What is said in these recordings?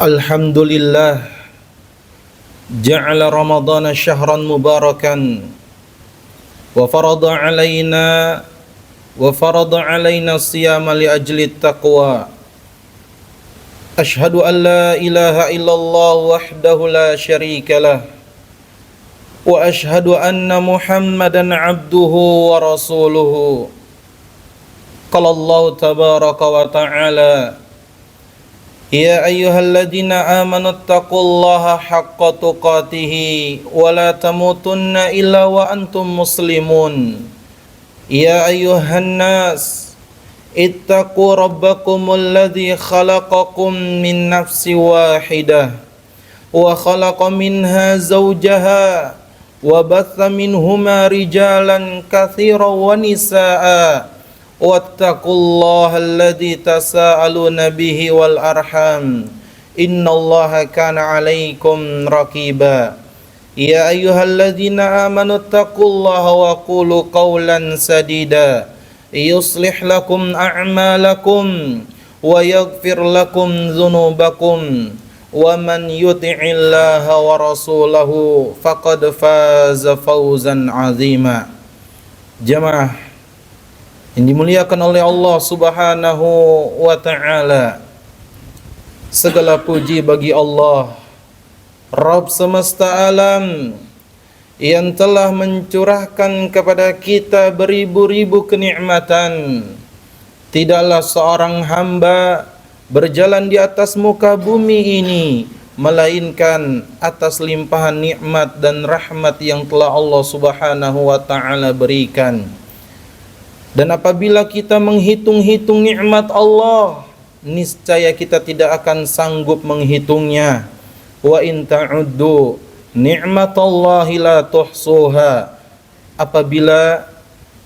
Alhamdulillah ja'ala Ramadhana syahran mubarakan wa farada alaina siyama li ajli taqwa. Ashhadu an la ilaha illallah wahdahu la syarika lah wa ashhadu anna Muhammadan abduhu wa rasuluhu. Qala Allah tabaraka wa ta'ala: Ya ayyuhalladzina amanu taqullaha haqqa tuqatih wa la tamutunna illa wa antum muslimun. Ya ayyuhan nas ittaqu rabbakumul ladzi khalaqakum min nafsin wahidah wa khalaqa minha zawjaha wa batha minhuma rijalan katsiran wa nisaa'a wattaqullaha alladzi tasaaluna bihi wal arham innallaha kana 'alaikum raqiba. Ya ayyuhalladzina amanu taqullaha wa qulu qawlan sadida yuslih lakum a'malakum wa yaghfir lakum dzunubakum wa man yuti'illaha wa rasulahu faqad faza fawzan 'azima. Jamaah yang dimuliakan oleh Allah Subhanahu wa ta'ala, segala puji bagi Allah, Rabb semesta alam, yang telah mencurahkan kepada kita beribu-ribu kenikmatan. Tidaklah seorang hamba berjalan di atas muka bumi ini melainkan atas limpahan nikmat dan rahmat yang telah Allah Subhanahu wa ta'ala berikan. Dan apabila kita menghitung-hitung nikmat Allah, niscaya kita tidak akan sanggup menghitungnya. Wa in ta'uddu ni'matallahi la tuhsuha. Apabila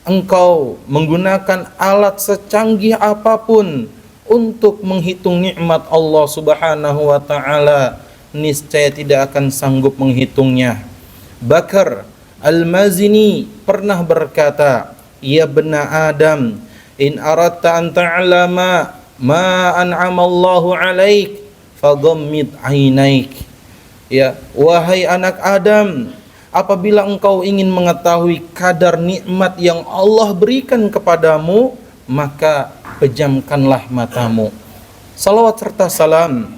engkau menggunakan alat secanggih apapun untuk menghitung nikmat Allah Subhanahu wa ta'ala, niscaya tidak akan sanggup menghitungnya. Bakar Al-Mazini pernah berkata, Ya bena Adam, in aradta an ta'lama ma an'amallahu 'alaik faghammid 'ainaik. Ya, wahai anak Adam, apabila engkau ingin mengetahui kadar nikmat yang Allah berikan kepadamu, maka pejamkanlah matamu. Salawat serta salam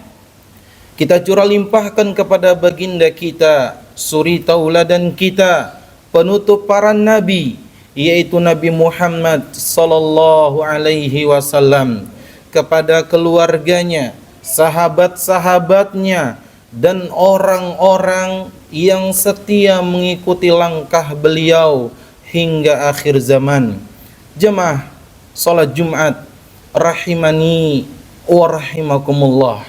kita curah limpahkan kepada baginda kita, suri tauladan kita, penutup para nabi, yaitu Nabi Muhammad sallallahu alaihi wasallam, kepada keluarganya, sahabat-sahabatnya, dan orang-orang yang setia mengikuti langkah beliau hingga akhir zaman. Jemaah salat Jumat rahimani wa rahimakumullah,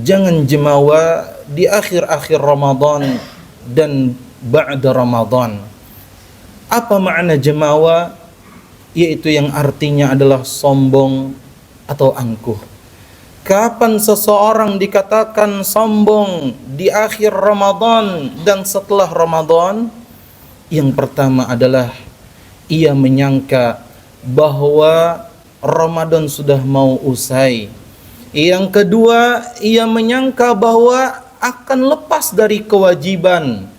jangan jemawa di akhir-akhir Ramadan dan ba'da Ramadan. Apa makna jemawa? Yaitu yang artinya adalah sombong atau angkuh. Kapan seseorang dikatakan sombong di akhir Ramadan dan setelah Ramadan? Yang pertama adalah ia menyangka bahwa Ramadan sudah mau usai. Yang kedua, ia menyangka bahwa akan lepas dari kewajiban.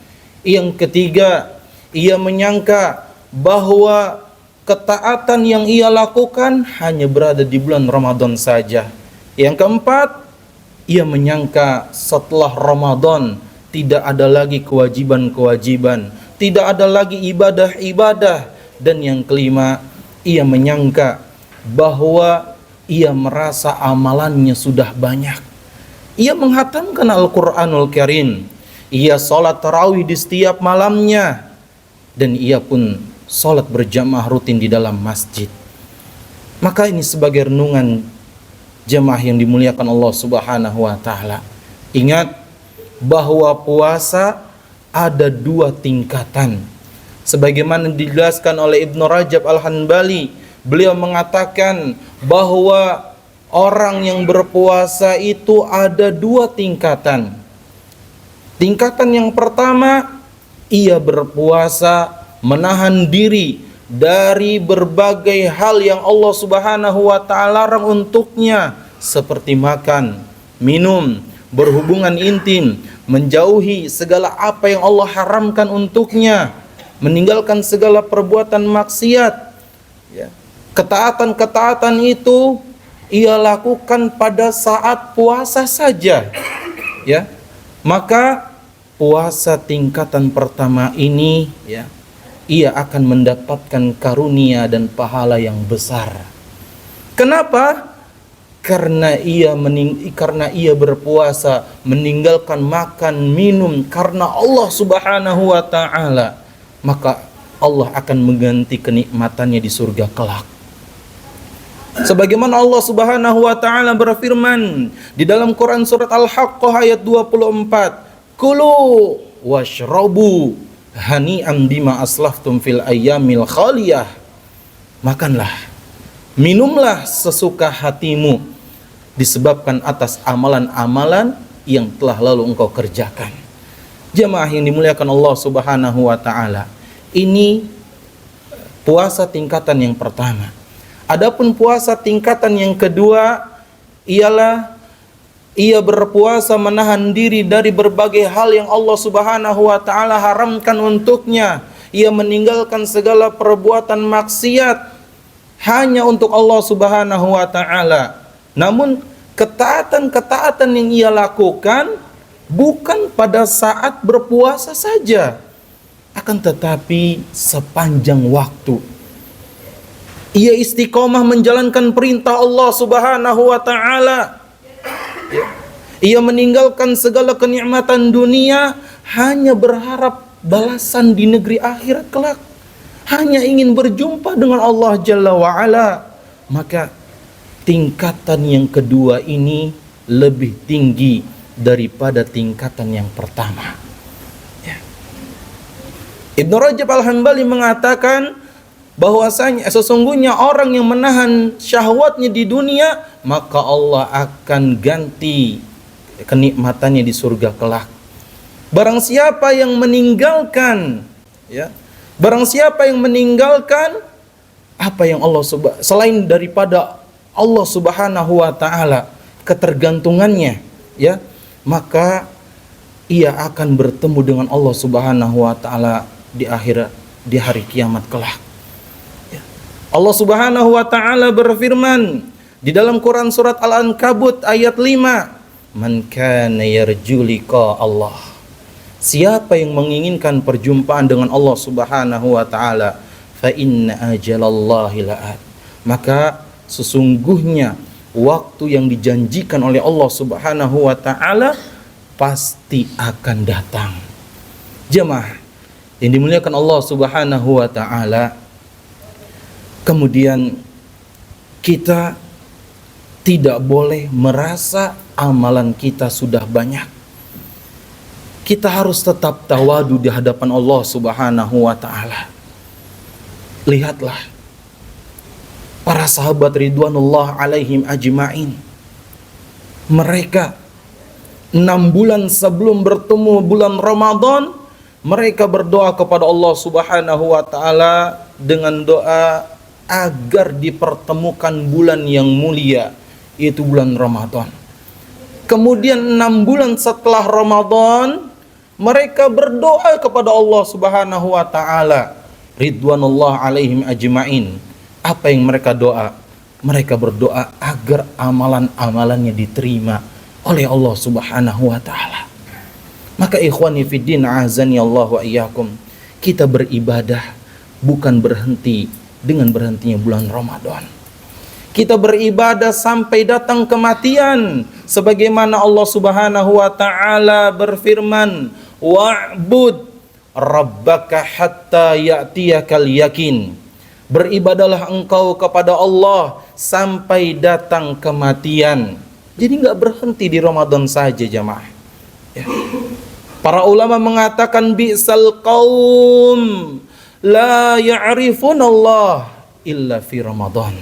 Yang ketiga, ia menyangka bahwa ketaatan yang ia lakukan hanya berada di bulan Ramadan saja. Yang keempat, ia menyangka setelah Ramadan tidak ada lagi kewajiban-kewajiban, tidak ada lagi ibadah-ibadah. Dan yang kelima, ia menyangka bahwa ia merasa amalannya sudah banyak. Ia menghatamkan Al-Quranul Karim, ia sholat tarawih di setiap malamnya, dan ia pun sholat berjamaah rutin di dalam masjid. Maka ini sebagai renungan jemaah yang dimuliakan Allah Subhanahu wa ta'ala. Ingat bahwa puasa ada dua tingkatan. Sebagaimana dijelaskan oleh Ibnu Rajab Al-Hanbali, beliau mengatakan bahwa orang yang berpuasa itu ada dua tingkatan. Tingkatan yang pertama, ia berpuasa menahan diri dari berbagai hal yang Allah Subhanahu wa ta'ala larang untuknya, seperti makan, minum, berhubungan intim, menjauhi segala apa yang Allah haramkan untuknya, meninggalkan segala perbuatan maksiat. Ya. Ketaatan-ketaatan itu ia lakukan pada saat puasa saja. Ya. Maka puasa tingkatan pertama ini, ya, ia akan mendapatkan karunia dan pahala yang besar. Kenapa? Karena ia berpuasa, meninggalkan makan minum karena Allah Subhanahu wa taala, maka Allah akan mengganti kenikmatannya di surga kelak. Sebagaimana Allah Subhanahu wa taala berfirman di dalam Quran surat Al-Haqqah ayat 24, "Kulu washrabu hani'an bima aslaftum fil ayyamil khaliyah." Makanlah, minumlah sesuka hatimu disebabkan atas amalan-amalan yang telah lalu engkau kerjakan. Jemaah yang dimuliakan Allah Subhanahu wa taala, ini puasa tingkatan yang pertama. Adapun puasa tingkatan yang kedua ialah ia berpuasa menahan diri dari berbagai hal yang Allah Subhanahu wa taala haramkan untuknya. Ia meninggalkan segala perbuatan maksiat hanya untuk Allah Subhanahu wa taala. Namun ketaatan-ketaatan yang ia lakukan bukan pada saat berpuasa saja, akan tetapi sepanjang waktu. Ia istiqomah menjalankan perintah Allah Subhanahu wa taala. Ia meninggalkan segala kenikmatan dunia hanya berharap balasan di negeri akhirat kelak. Hanya ingin berjumpa dengan Allah Jalla wa Ala. Maka tingkatan yang kedua ini lebih tinggi daripada tingkatan yang pertama. Ya. Ibnu Rajab Al-Hambali mengatakan bahwasanya sesungguhnya orang yang menahan syahwatnya di dunia, maka Allah akan ganti kenikmatannya di surga kelak. Barang siapa yang meninggalkan, ya, barang siapa yang meninggalkan apa yang Allah selain daripada Allah Subhanahu wa taala, ketergantungannya, ya, maka ia akan bertemu dengan Allah Subhanahu wa taala di akhirat, di hari kiamat kelak. Ya. Allah Subhanahu wa taala berfirman di dalam Quran surat Al-Ankabut ayat 5, "Man kana yarju liqa Allah." Siapa yang menginginkan perjumpaan dengan Allah Subhanahu wa taala, fa inna ajalallahi la'at. Maka sesungguhnya waktu yang dijanjikan oleh Allah Subhanahu wa taala pasti akan datang. Jemaah yang dimuliakan Allah Subhanahu wa taala, kemudian kita tidak boleh merasa amalan kita sudah banyak. Kita harus tetap tawadu di hadapan Allah Subhanahu wa taala. Lihatlah para sahabat ridwanullah alaihim ajma'in. Mereka 6 bulan sebelum bertemu bulan Ramadan, mereka berdoa kepada Allah Subhanahu wa taala dengan doa agar dipertemukan bulan yang mulia, yaitu bulan Ramadan. Kemudian 6 bulan setelah Ramadan, mereka berdoa kepada Allah Subhanahu wa taala ridwanullah alaihim ajma'in. Apa yang mereka doa? Mereka berdoa agar amalan-amalannya diterima oleh Allah Subhanahu wa taala. Maka ikhwani fiddin azani Allah wa iyyakum, kita beribadah bukan berhenti dengan berhentinya bulan Ramadan. Kita beribadah sampai datang kematian, sebagaimana Allah Subhanahu wa taala berfirman, "Wa'bud rabbaka hatta ya'tiyakal yakin." Beribadahlah engkau kepada Allah sampai datang kematian. Jadi nggak berhenti di Ramadan saja, jamaah. Ya. Para ulama mengatakan bi'sal qaum la ya'rifun Allah illa fi Ramadan.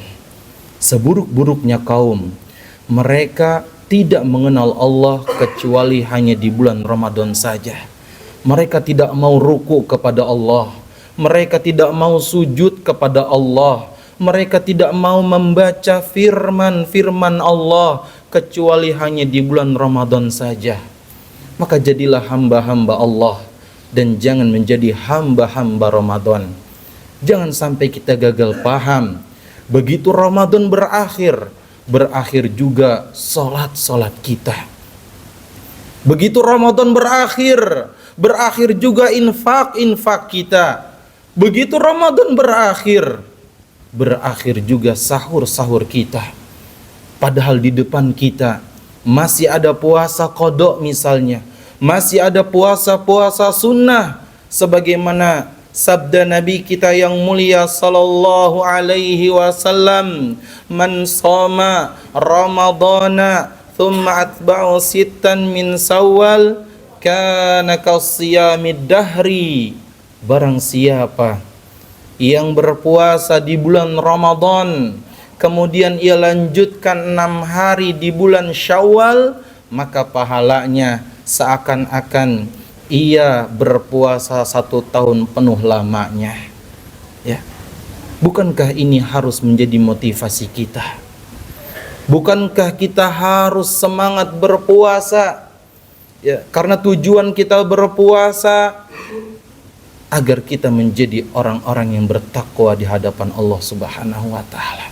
Seburuk-buruknya kaum, mereka tidak mengenal Allah kecuali hanya di bulan Ramadan saja. Mereka tidak mau ruku kepada Allah, mereka tidak mau sujud kepada Allah, mereka tidak mau membaca firman-firman Allah, kecuali hanya di bulan Ramadan saja. Maka jadilah hamba-hamba Allah dan jangan menjadi hamba-hamba Ramadan. Jangan sampai kita gagal paham. Begitu Ramadan berakhir juga solat kita. Begitu Ramadan berakhir juga infak kita. Begitu Ramadan berakhir juga sahur kita. Padahal di depan kita masih ada puasa qada misalnya, masih ada puasa-puasa sunnah, sebagaimana sabda Nabi kita yang mulia sallallahu alaihi wasallam, man shoma ramadhana thumma atba'u sittan min Syawal kana kasiyamid dahri. Barang siapa yang berpuasa di bulan Ramadan kemudian ia lanjutkan 6 hari di bulan Syawal, maka pahalanya seakan-akan ia berpuasa 1 tahun penuh lamanya. Ya. Bukankah ini harus menjadi motivasi kita? Bukankah kita harus semangat berpuasa? Ya, karena tujuan kita berpuasa agar kita menjadi orang-orang yang bertakwa di hadapan Allah Subhanahu wa taala.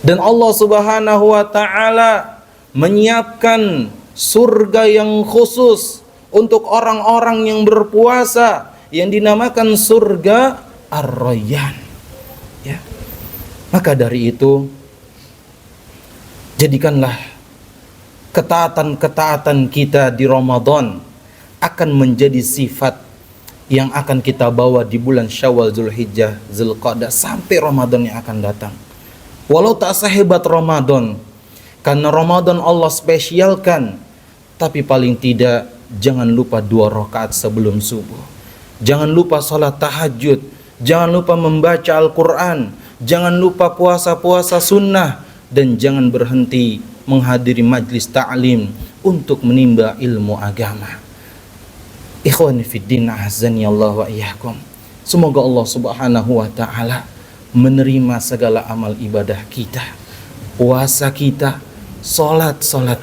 Dan Allah Subhanahu wa taala menyiapkan surga yang khusus untuk orang-orang yang berpuasa yang dinamakan surga Ar-Rayyan. Ya. Maka dari itu jadikanlah ketaatan-ketaatan kita di Ramadan akan menjadi sifat yang akan kita bawa di bulan Syawal, Zulhijjah, Zulqa'dah sampai Ramadan yang akan datang. Walau tak sehebat Ramadan, karena Ramadan Allah spesialkan, tapi paling tidak jangan lupa 2 rakaat sebelum subuh. Jangan lupa salat tahajud, jangan lupa membaca Al-Quran, jangan lupa puasa-puasa sunnah, dan jangan berhenti menghadiri majlis ta'lim untuk menimba ilmu agama. Ikhwani fiddin azani Allah wa iyyakum. Semoga Allah Subhanahu wa taala menerima segala amal ibadah kita, puasa kita, salat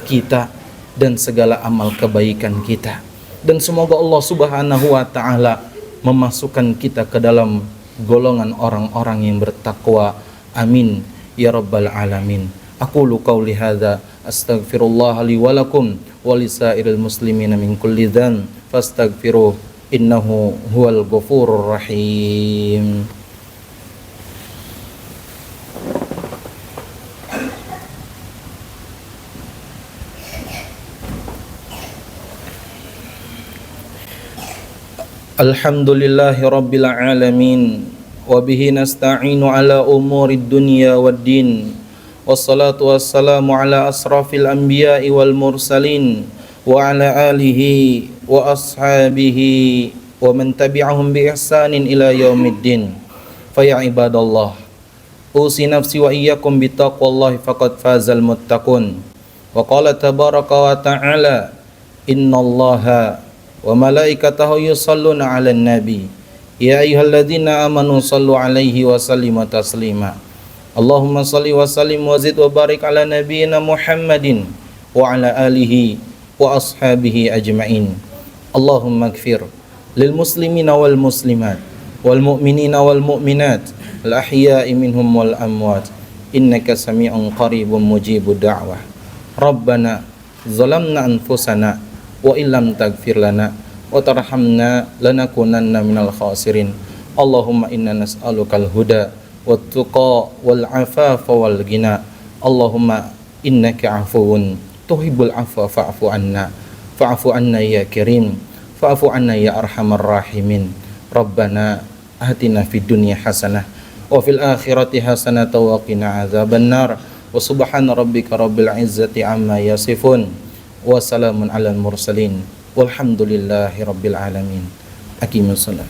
kita, dan segala amal kebaikan kita. Dan semoga Allah Subhanahu wa taala memasukkan kita ke dalam golongan orang-orang yang bertakwa. Amin ya rabbal alamin. Aqulu qawli hadza astaghfirullah li wa lakum wa lisairil muslimina min kulli dzan fastaghfiruh innahu huwal ghafurur rahim. Alhamdulillahi rabbil alamin wa bihi nasta'inu ala umurid dunya waddin. Wassalatu wassalamu ala asrafil anbiya'i wal mursalin wa ala alihi wa ashabihi wa man tabi'ahum bi ihsanin ila yaumiddin. Fa ya ibadallah, usi nafsi wa iyyakum bi taqwallahi faqad fazal muttaqun. Wa qala tabaraka wa ta'ala, innallaha wa malaikatahu yusalluna 'alan nabi ya ayyuhalladzina amanu sallu 'alaihi wa sallimu taslima. Allahumma salli wa sallim wa zid wa barik ala nabiyyina Muhammadin wa ala alihi wa ashabihi ajma'in. Allahumma ighfir lil muslimina wal muslimat wal mu'minina wal mu'minat al ahya'i minhum wal amwat innaka sami'un qaribun mujibud da'wah. Rabbana zalamna anfusana wa illam taghfir lana wa tarhamna lanakunanna minal khasirin. Allahumma inna nas'alukal huda wat tuqa wal afafa wal ghina. Allahumma innaka afuwun tuhibbul afwa fa'fu anna ya karim fa'fu anna ya arhamar rahimin. Rabbana atina fid dunya hasanah wa fil akhirati hasanah wa qina adzaban nar. Wa subhana rabbika rabbil izzati amma yasifun wa salamun alal mursalin walhamdulillahi rabbil alamin. Aqimus salat.